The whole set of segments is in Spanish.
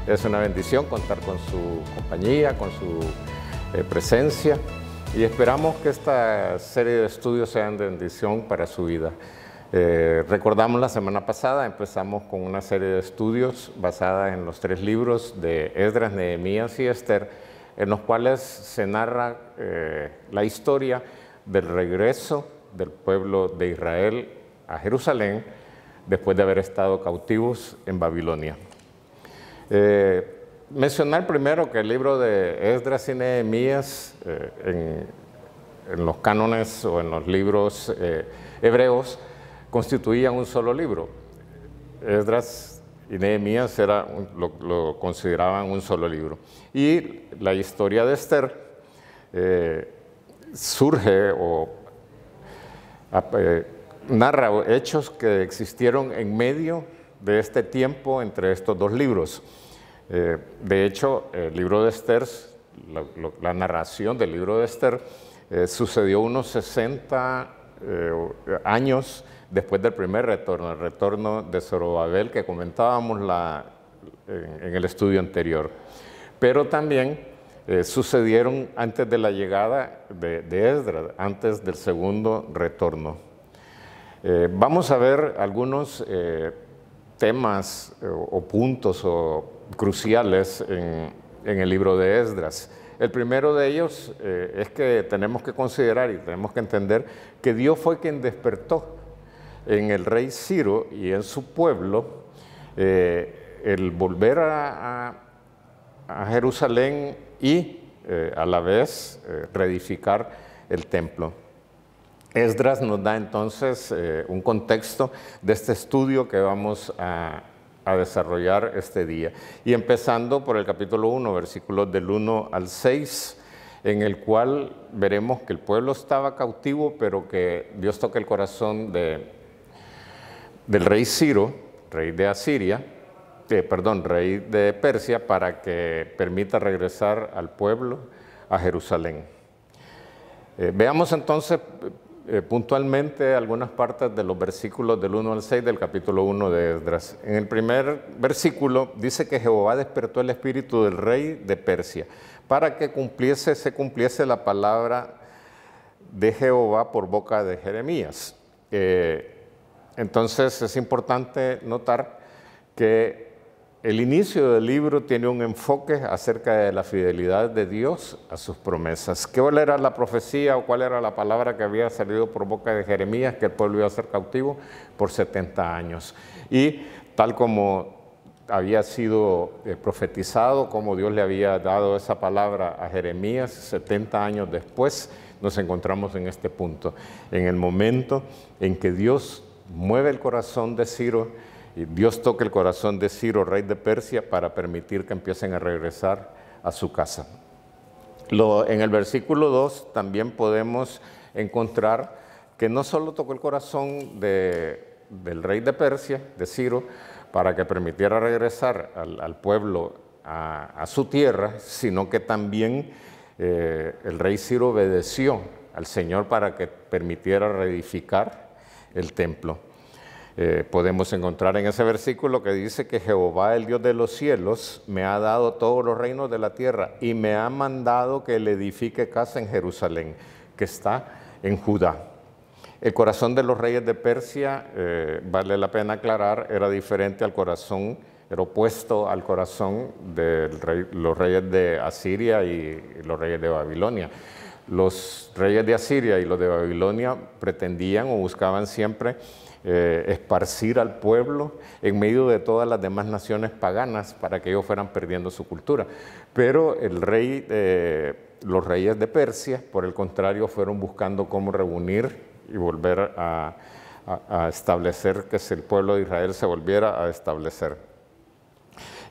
Es una bendición contar con su compañía, con su presencia, y esperamos que esta serie de estudios sean de bendición para su vida. Recordamos la semana pasada, empezamos con una serie de estudios basada en los 3 libros de Esdras, Nehemías y Esther, en los cuales se narra la historia del regreso del pueblo de Israel a Jerusalén después de haber estado cautivos en Babilonia. Mencionar primero que el libro de Esdras y Nehemías en los cánones o en los libros hebreos constituían un solo libro. Esdras y Nehemías lo consideraban un solo libro. Y la historia de Esther surge o narra hechos que existieron en medio de este tiempo entre estos 2 libros. De hecho, el libro de Esther, la narración del libro de Esther sucedió unos 60 años después del primer retorno, el retorno de Zorobabel que comentábamos en el estudio anterior. Pero también sucedieron antes de la llegada de Esdras, antes del segundo retorno. Vamos a ver algunos temas o puntos cruciales en el libro de Esdras. El primero de ellos es que tenemos que considerar y tenemos que entender que Dios fue quien despertó en el rey Ciro y en su pueblo el volver a Jerusalén y a la vez reedificar el templo. Esdras nos da entonces un contexto de este estudio que vamos a desarrollar este día. Y empezando por el capítulo 1, versículos del 1 al 6, en el cual veremos que el pueblo estaba cautivo, pero que Dios toca el corazón del rey Ciro, rey de Asiria, rey de Persia, para que permita regresar al pueblo a Jerusalén. Veamos entonces puntualmente algunas partes de los versículos del 1 al 6 del capítulo 1 de Esdras. En el primer versículo dice que Jehová despertó el espíritu del rey de Persia para que se cumpliese la palabra de Jehová por boca de Jeremías. Entonces es importante notar que el inicio del libro tiene un enfoque acerca de la fidelidad de Dios a sus promesas. ¿Cuál era la profecía o cuál era la palabra que había salido por boca de Jeremías? Que el pueblo iba a ser cautivo por 70 años. Y tal como había sido profetizado, como Dios le había dado esa palabra a Jeremías, 70 años después nos encontramos en este punto, en el momento en que Dios mueve el corazón de Ciro, y Dios toca el corazón de Ciro, rey de Persia, para permitir que empiecen a regresar a su casa. En el versículo 2 también podemos encontrar que no solo tocó el corazón del rey de Persia, de Ciro, para que permitiera regresar al pueblo a su tierra, sino que también el rey Ciro obedeció al Señor para que permitiera reedificar el templo. Podemos encontrar en ese versículo que dice que Jehová, el Dios de los cielos, me ha dado todos los reinos de la tierra y me ha mandado que le edifique casa en Jerusalén, que está en Judá. El corazón de los reyes de Persia, vale la pena aclarar, era diferente al corazón, era opuesto al corazón de los reyes de Asiria y los reyes de Babilonia. Los reyes de Asiria y los de Babilonia pretendían o buscaban siempre esparcir al pueblo en medio de todas las demás naciones paganas para que ellos fueran perdiendo su cultura. Pero los reyes de Persia, por el contrario, fueron buscando cómo reunir y volver a establecer, que el pueblo de Israel se volviera a establecer.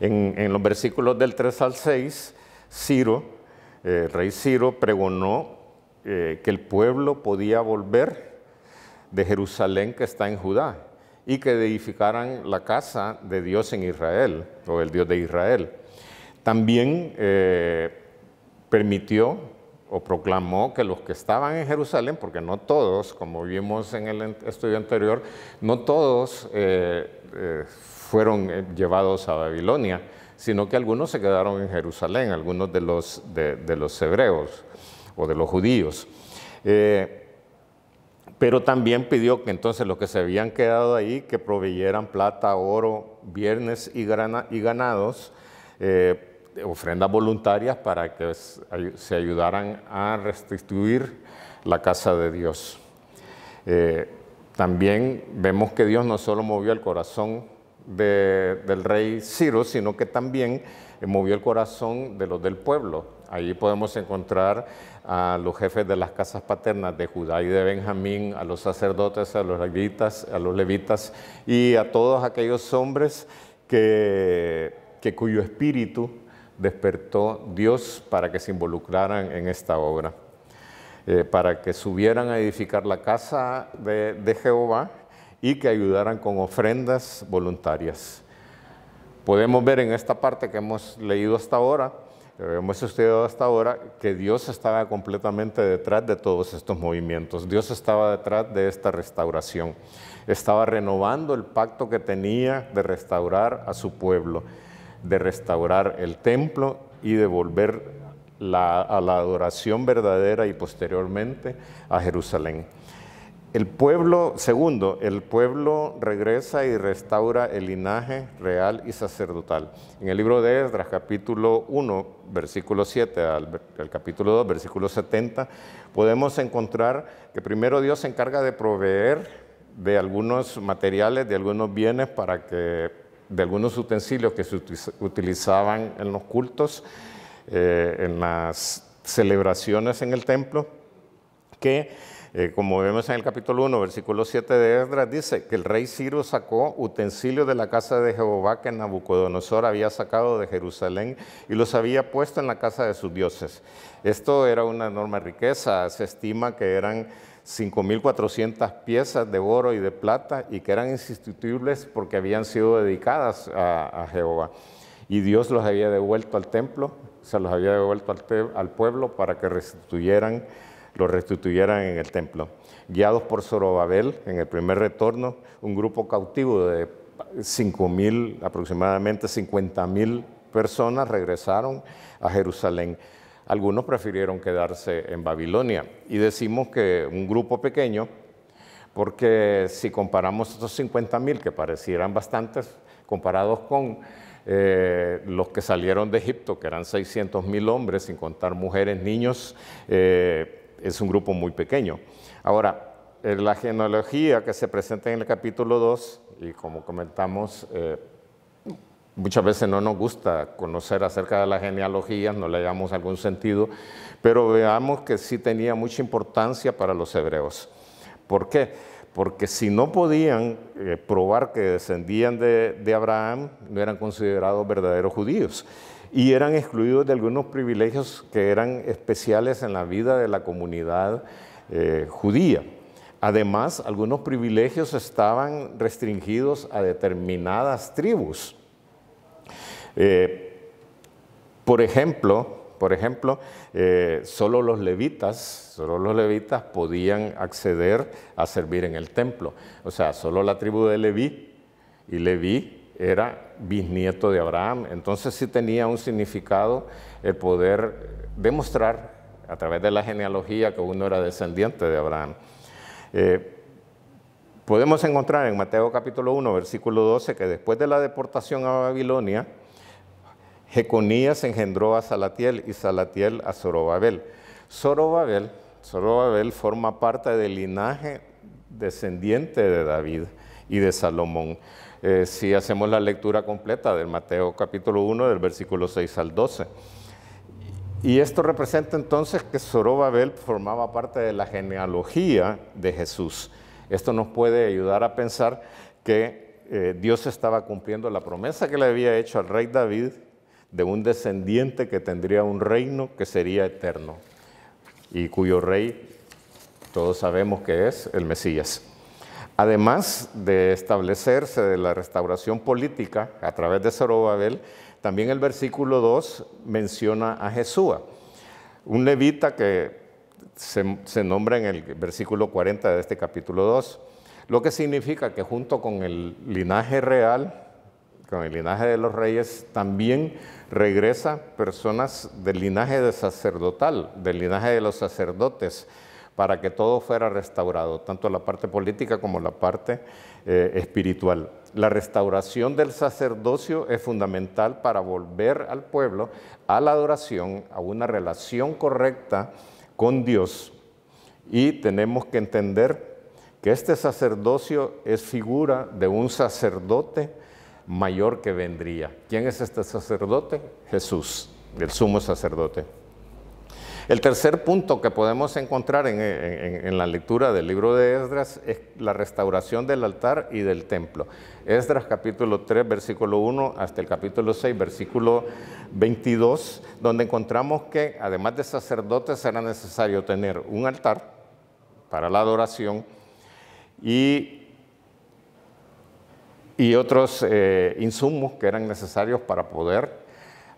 En los versículos del 3 al 6, el rey Ciro pregonó que el pueblo podía volver de Jerusalén, que está en Judá, y que edificaran la casa de Dios en Israel, o el Dios de Israel. También permitió o proclamó que los que estaban en Jerusalén, porque no todos, como vimos en el estudio anterior, no todos fueron llevados a Babilonia, sino que algunos se quedaron en Jerusalén, algunos de los hebreos o de los judíos. Pero también pidió que entonces los que se habían quedado ahí, que proveyeran plata, oro, bienes y ganados, ofrendas voluntarias para que se ayudaran a restituir la casa de Dios. También vemos que Dios no solo movió el corazón del rey Ciro, sino que también movió el corazón de los del pueblo. Ahí podemos encontrar a los jefes de las casas paternas de Judá y de Benjamín, a los sacerdotes, a los levitas y a todos aquellos hombres cuyo espíritu despertó Dios para que se involucraran en esta obra, para que subieran a edificar la casa de Jehová y que ayudaran con ofrendas voluntarias. Podemos ver en esta parte que hemos leído hasta ahora, hemos estudiado hasta ahora, que Dios estaba completamente detrás de todos estos movimientos. Dios estaba detrás de esta restauración. Estaba renovando el pacto que tenía de restaurar a su pueblo, de restaurar el templo y de volver a la adoración verdadera y posteriormente a Jerusalén. El pueblo regresa y restaura el linaje real y sacerdotal. En el libro de Esdras, capítulo 1, versículo 7 al capítulo 2, versículo 70, podemos encontrar que primero Dios se encarga de proveer de algunos materiales, de algunos bienes, de algunos utensilios que se utilizaban en los cultos, en las celebraciones en el templo, como vemos en el capítulo 1, versículo 7 de Esdras, dice que el rey Ciro sacó utensilios de la casa de Jehová que Nabucodonosor había sacado de Jerusalén y los había puesto en la casa de sus dioses. Esto era una enorme riqueza. Se estima que eran 5.400 piezas de oro y de plata y que eran insustituibles porque habían sido dedicadas a Jehová. Y Dios los había devuelto al templo, se los había devuelto al pueblo para que lo restituyeran en el templo. Guiados por Zorobabel, en el primer retorno, un grupo cautivo de 5.000, aproximadamente 50.000 personas regresaron a Jerusalén. Algunos prefirieron quedarse en Babilonia. Y decimos que un grupo pequeño, porque si comparamos estos 50.000, que parecieran bastantes, comparados con los que salieron de Egipto, que eran 600.000 hombres, sin contar mujeres, niños, es un grupo muy pequeño. Ahora, la genealogía que se presenta en el capítulo 2, y como comentamos, muchas veces no nos gusta conocer acerca de las genealogías, no le damos algún sentido, pero veamos que sí tenía mucha importancia para los hebreos. ¿Por qué? Porque si no podían probar que descendían de Abraham, no eran considerados verdaderos judíos y eran excluidos de algunos privilegios que eran especiales en la vida de la comunidad judía. Además, algunos privilegios estaban restringidos a determinadas tribus. Por ejemplo, solo los levitas podían acceder a servir en el templo. O sea, solo la tribu de Leví, y Leví era bisnieto de Abraham. Entonces sí tenía un significado el poder demostrar a través de la genealogía que uno era descendiente de Abraham. Podemos encontrar en Mateo capítulo 1, versículo 12, que después de la deportación a Babilonia, Jeconías engendró a Salatiel y Salatiel a Zorobabel. Zorobabel forma parte del linaje descendiente de David y de Salomón. Si hacemos la lectura completa del Mateo capítulo 1, del versículo 6 al 12. Y esto representa entonces que Zorobabel formaba parte de la genealogía de Jesús. Esto nos puede ayudar a pensar que Dios estaba cumpliendo la promesa que le había hecho al rey David de un descendiente que tendría un reino que sería eterno y cuyo rey todos sabemos que es el Mesías. Además de establecerse de la restauración política a través de Zorobabel, también el versículo 2 menciona a Jesúa, un levita que se nombra en el versículo 40 de este capítulo 2, lo que significa que junto con el linaje real con el linaje de los reyes, también regresa personas del linaje de sacerdotal, del linaje de los sacerdotes, para que todo fuera restaurado, tanto la parte política como la parte espiritual. La restauración del sacerdocio es fundamental para volver al pueblo a la adoración, a una relación correcta con Dios. Y tenemos que entender que este sacerdocio es figura de un sacerdote mayor que vendría. ¿Quién es este sacerdote? Jesús, el sumo sacerdote. El tercer punto que podemos encontrar en la lectura del libro de Esdras es la restauración del altar y del templo. Esdras capítulo 3, versículo 1 hasta el capítulo 6, versículo 22, donde encontramos que además de sacerdotes era necesario tener un altar para la adoración y otros insumos que eran necesarios para poder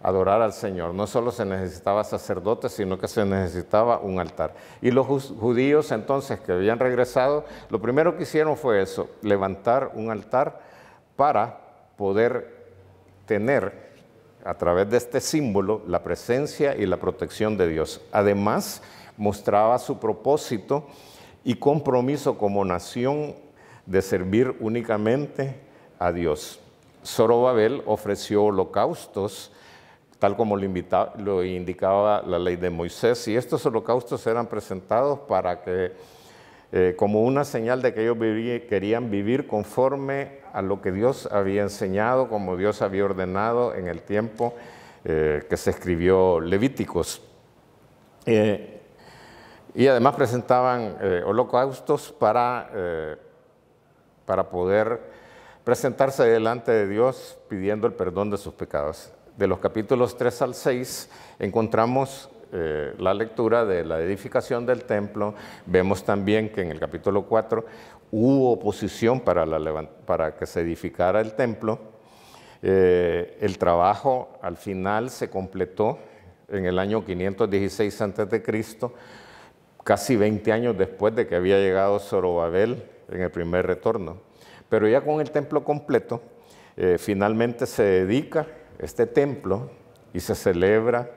adorar al Señor. No solo se necesitaba sacerdotes, sino que se necesitaba un altar. Y los judíos entonces que habían regresado, lo primero que hicieron fue eso, levantar un altar para poder tener a través de este símbolo la presencia y la protección de Dios. Además, mostraba su propósito y compromiso como nación de servir únicamente a Dios. Zorobabel ofreció holocaustos, tal como lo indicaba la ley de Moisés, y estos holocaustos eran presentados para que, como una señal de que ellos querían vivir conforme a lo que Dios había enseñado, como Dios había ordenado en el tiempo que se escribió Levíticos. Y además presentaban holocaustos para poder presentarse delante de Dios pidiendo el perdón de sus pecados. De los capítulos 3 al 6 encontramos la lectura de la edificación del templo. Vemos también que en el capítulo 4 hubo oposición para que se edificara el templo. El trabajo al final se completó en el año 516 a.C., casi 20 años después de que había llegado Zorobabel en el primer retorno. Pero ya con el templo completo, finalmente se dedica este templo y se celebra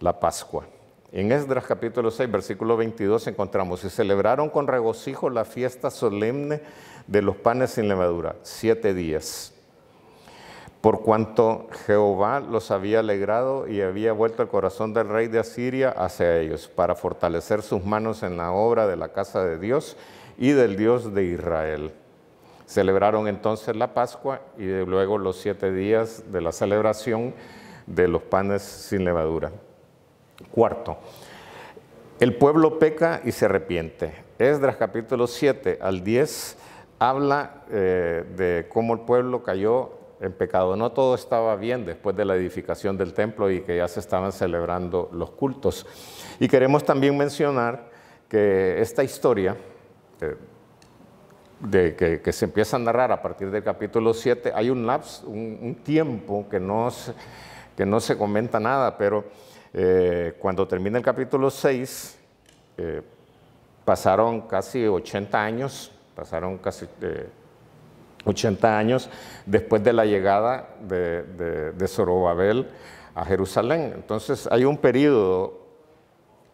la Pascua. En Esdras capítulo 6, versículo 22 encontramos: y celebraron con regocijo la fiesta solemne de los panes sin levadura, 7 días, por cuanto Jehová los había alegrado y había vuelto el corazón del rey de Asiria hacia ellos, para fortalecer sus manos en la obra de la casa de Dios y del Dios de Israel. Celebraron entonces la Pascua y luego los 7 días de la celebración de los panes sin levadura. Cuarto, el pueblo peca y se arrepiente. Esdras capítulo 7 al 10 habla de cómo el pueblo cayó en pecado. No todo estaba bien después de la edificación del templo y que ya se estaban celebrando los cultos. Y queremos también mencionar que esta historia que se empieza a narrar a partir del capítulo 7, hay un lapso, un tiempo que no se comenta nada, pero cuando termina el capítulo 6, pasaron casi 80 años después de la llegada de Zorobabel a Jerusalén. Entonces hay un periodo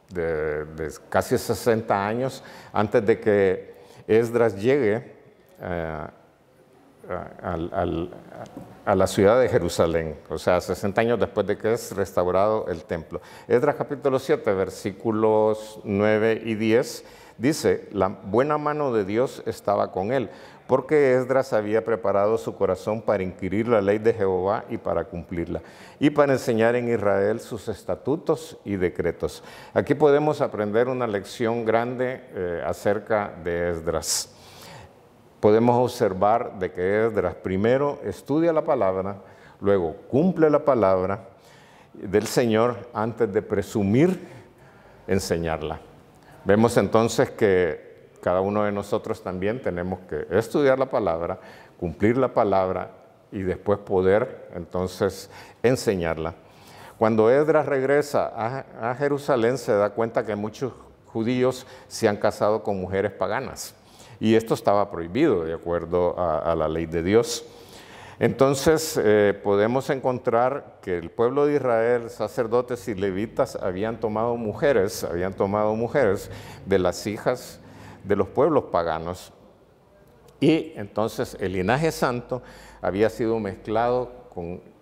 de casi 60 años antes de que Esdras llegue a la ciudad de Jerusalén, o sea, 60 años después de que es restaurado el templo. Esdras capítulo 7, versículos 9 y 10, dice: la buena mano de Dios estaba con él, porque Esdras había preparado su corazón para inquirir la ley de Jehová y para cumplirla, y para enseñar en Israel sus estatutos y decretos. Aquí podemos aprender una lección grande acerca de Esdras. Podemos observar de que Esdras primero estudia la palabra, luego cumple la palabra del Señor antes de presumir enseñarla. Vemos entonces que cada uno de nosotros también tenemos que estudiar la palabra, cumplir la palabra y después poder entonces enseñarla. Cuando Esdras regresa a Jerusalén, se da cuenta que muchos judíos se han casado con mujeres paganas. Y esto estaba prohibido de acuerdo a la ley de Dios. Entonces podemos encontrar que el pueblo de Israel, sacerdotes y levitas, habían tomado mujeres de las hijas de los pueblos paganos. Y entonces el linaje santo había sido mezclado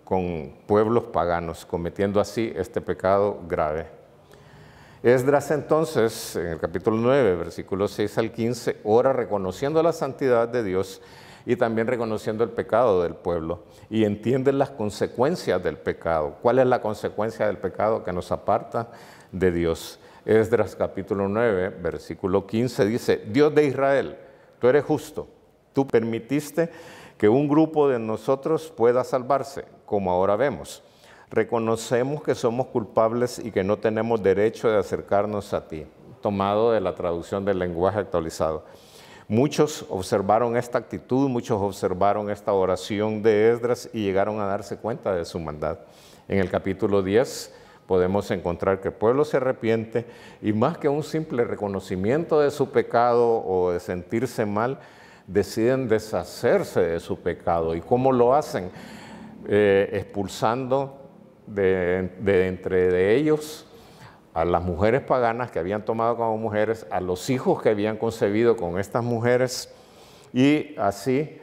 con pueblos paganos, cometiendo así este pecado grave. Esdras entonces, en el capítulo 9, versículos 6 al 15, ora reconociendo la santidad de Dios y también reconociendo el pecado del pueblo, y entiende las consecuencias del pecado. ¿Cuál es la consecuencia del pecado? Que nos aparta de Dios. Esdras capítulo 9, versículo 15 dice: Dios de Israel, tú eres justo, tú permitiste que un grupo de nosotros pueda salvarse, como ahora vemos. Reconocemos que somos culpables y que no tenemos derecho de acercarnos a ti. Tomado de la traducción del lenguaje actualizado. Muchos observaron esta actitud, muchos observaron esta oración de Esdras y llegaron a darse cuenta de su maldad. En el capítulo 10 podemos encontrar que el pueblo se arrepiente y más que un simple reconocimiento de su pecado o de sentirse mal, deciden deshacerse de su pecado. ¿Y cómo lo hacen? Expulsando de entre ellos a las mujeres paganas que habían tomado como mujeres, a los hijos que habían concebido con estas mujeres, y así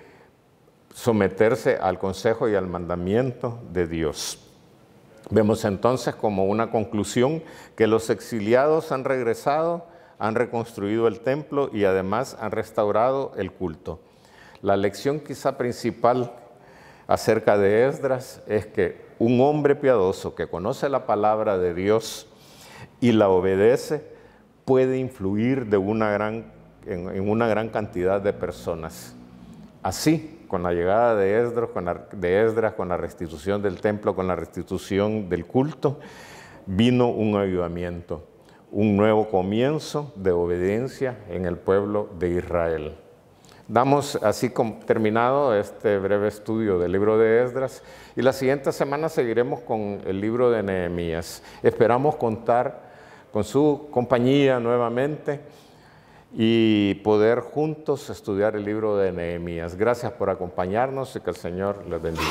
someterse al consejo y al mandamiento de Dios. Vemos entonces como una conclusión que los exiliados han regresado, han reconstruido el templo y además han restaurado el culto. La lección quizá principal acerca de Esdras es que un hombre piadoso que conoce la palabra de Dios y la obedece puede influir en una gran cantidad de personas. Así, con la llegada de Esdras, con la restitución del templo, con la restitución del culto, vino un avivamiento, un nuevo comienzo de obediencia en el pueblo de Israel. Damos así terminado este breve estudio del libro de Esdras y la siguiente semana seguiremos con el libro de Nehemías. Esperamos contar con su compañía nuevamente y poder juntos estudiar el libro de Nehemías. Gracias por acompañarnos y que el Señor les bendiga.